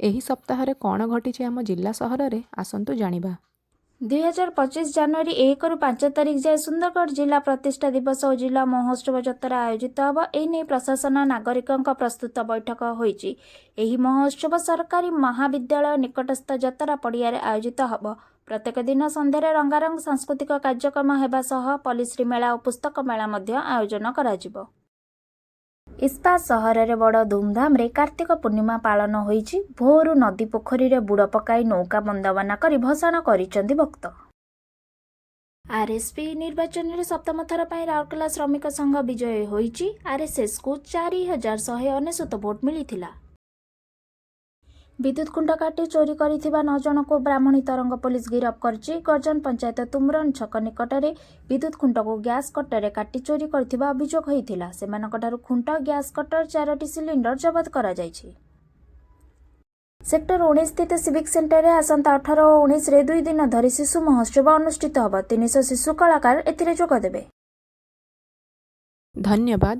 ଏହି ସପ୍ତାହରେ କ'ଣ ଘଟିଛି ଆମ ଜିଲ୍ଲା ସହରରେ ଆସନ୍ତୁ ଜାଣିବା। 2025 ଜାନୁଆରୀ 1 ରୁ 5 ତାରିଖ ଯାଏ ସୁନ୍ଦରଗଡ଼ ଜିଲ୍ଲା ପ୍ରତିଷ୍ଠା ଦିବସ ଓ ଜିଲ୍ଲା ମହୋତ୍ସବ ଯାତ୍ରା ଆୟୋଜିତ ହେବ। ଏହି ନେଇ ପ୍ରଶାସନ ନାଗରିକଙ୍କ ପ୍ରସ୍ତୁତ ବୈଠକ ହୋଇଛି। ଏହି ମହୋତ୍ସବ ସରକାରୀ ମହାବିଦ୍ୟାଳୟ ନିକଟସ୍ଥ ଯାତ୍ରା ପଡ଼ିଆରେ ଆୟୋଜିତ ହେବ। ପ୍ରତ୍ୟେକ ଦିନ ସନ୍ଧ୍ୟାରେ ରଙ୍ଗାରଙ୍ଗ ସାଂସ୍କୃତିକ କାର୍ଯ୍ୟକ୍ରମ ହେବା ସହ ପଲ୍ଲିଶ୍ରୀ ମେଳା ଓ ପୁସ୍ତକ ମେଳା ମଧ୍ୟ ଆୟୋଜନ କରାଯିବ। ଇସ୍ପାତ ସହରରେ ବଡ଼ ଧୁମଧାମରେ କାର୍ତ୍ତିକ ପୂର୍ଣ୍ଣିମା ପାଳନ ହୋଇଛି। ଭୋରୁ ନଦୀ ପୋଖରୀରେ ବୁଡ଼ ପକାଇ ନୌକା ବନ୍ଦାବନା କରି ଭସାଣ କରିଛନ୍ତି ଭକ୍ତ। ଆର୍ଏସ୍ପି ନିର୍ବାଚନରେ ସପ୍ତମ ଥର ପାଇଁ ରାଉରକେଲା ଶ୍ରମିକ ସଂଘ ବିଜୟୀ ହୋଇଛି। ଆର୍ଏସ୍ଏସ୍କୁ 4199 ଭୋଟ ମିଳିଥିଲା। ବିଦ୍ୟୁତ ଖୁଣ୍ଟ କାଟି ଚୋରି କରିଥିବା 9 ଜଣଙ୍କୁ ବ୍ରାହ୍ମଣୀ ତରଙ୍ଗ ପୋଲିସ ଗିରଫ କରିଛି। ଗର୍ଜନ ପଞ୍ଚାୟତ ତୁମରନ ଛକ ନିକଟରେ ବିଦ୍ୟୁତ ଖୁଣ୍ଟକୁ ଗ୍ୟାସ୍ କଟରରେ କାଟି ଚୋରି କରିଥିବା ଅଭିଯୋଗ ହୋଇଥିଲା। ସେମାନଙ୍କଠାରୁ ଖୁଣ୍ଟ, ଗ୍ୟାସ୍ କଟର, 4ଟି ସିଲିଣ୍ଡର ଜବତ କରାଯାଇଛି। ସେକ୍ଟର 19 ସ୍ଥିତ ସିଭିକ୍ ସେଣ୍ଟରରେ ଆସନ୍ତା 18 ଓ 19ରେ 2 ଦିନ ଧରି ଶିଶୁ ମହୋତ୍ସବ ଅନୁଷ୍ଠିତ ହେବ। 300 ଶିଶୁ କଳାକାର ଏଥିରେ ଯୋଗ ଦେବେ। ଧନ୍ୟବାଦ।